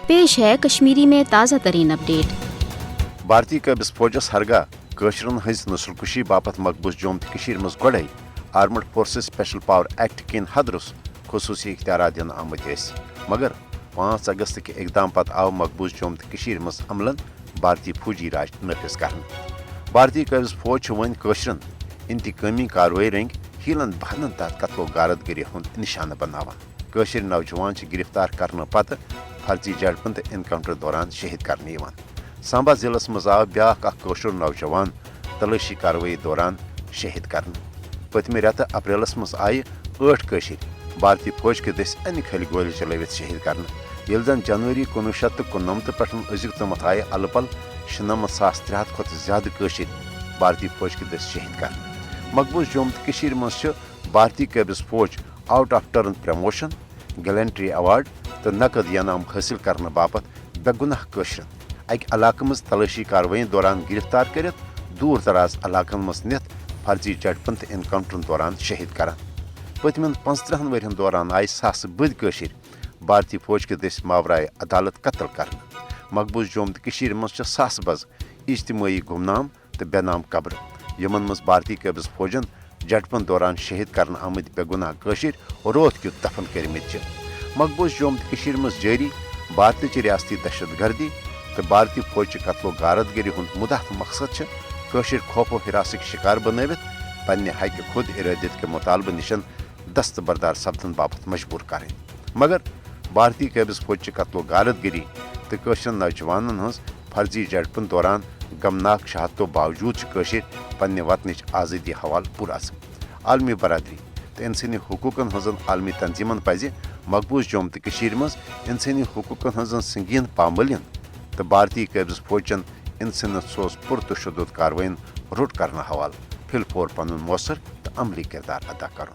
पेश है कश्मीरी में ताज़ा तरीन अपडेट। भारतीय कबिस फौजस हरगा कशरन हज नस्लकुशी बापत मकबूज जोम तो मज गई armed forces special power act किन हदरुस खसूसी इख्तियार दिन आमद मगर 5 अगस्त के इकदाम पत आव मकबूज जोम तो मज अमलन भारतीय फौजी राज नफिज कर। भारतीय कबिस फौज वन कशरन इंतकामी कार्रवाई रंग हीलन बहनन तहत कत्लो गारद गिरी हुंद निशाना बनावान। कशर नौजवान गिरफ्तार करने पत फर्जी झड़पन तो इनकाउंटर दौरान शहीद करने सांबा जिलस मज आव ब्याख कशर नौजवान तलाशी कार्रवाई दौरान शहीद कर। पतमे रेत अप्रैलस मज आय 8 कशर भारतीय फौज के दस अन खल गोल चलवित शहीद कर। जन जनवरी 1999 पे अजुक तमत आय अलपल 96,300 खुद ज्यादा कशर भारतीय फौज के दस शहीद कर। मकबूज जोम तो मज भारतीय कबिस फौज out of turn promotion gallantry award तो नकद इनाम हासिल करने बापत बेगुनाह कशरन अक इलाक मज तलाशी कार्रवाई दौरान गिरफ्तार कर दूर दराज इलाकन मज नित फर्जी झड़पन तो इनकाउंटर दौरान शहीद कर। पतमन 15 वरियन दौरान आय सास बद कशर भारतीय फौज के दस मावराए अदालत कत्ल कर। मकबूज जोम तो मज सास बज इज्तिमाई गुमनाम तो बेनाम कब्र यमन मज भारतीय कबिस फौजन झड़पन दौरान शहीद करने आमद बेगुनाह कशर रोत क्युत दफन करमित। मकबूज जोम तो मज जारी भारत रियासती दहशत गर्दी तो भारतीय फौज कत्लो गारद गिरी हुंद मुदाह मकसद कशर खौफो हिरासक शिकार बनवित पन्ने हक खुद इरादत के मुतालबे निशन दस्तबरदार सपदन बाबत मजबूर करें। मगर भारतीय कबिस फौज कत्लो गारद गिरी तो कशर नौजवान हज फर्जी झड़पन दौरान गमनाक शहादतों बावजूद कशर पन्ने वतन आज़ादी हवाल पूरा आलमी बरदरी तो इंसानी हुकूकन हजन आलमी तंजीमन पज मकबूज जोम तो मज इंसानी हुकूकन हजन संगीन पामलियन तो भारतीय कबिस फौजन इंसानियत सोज पुरतशुद्दुद कार्रवाइन रुट करने हवाल फिलफोर पन मौसर तो अमली किरदार अदा कर।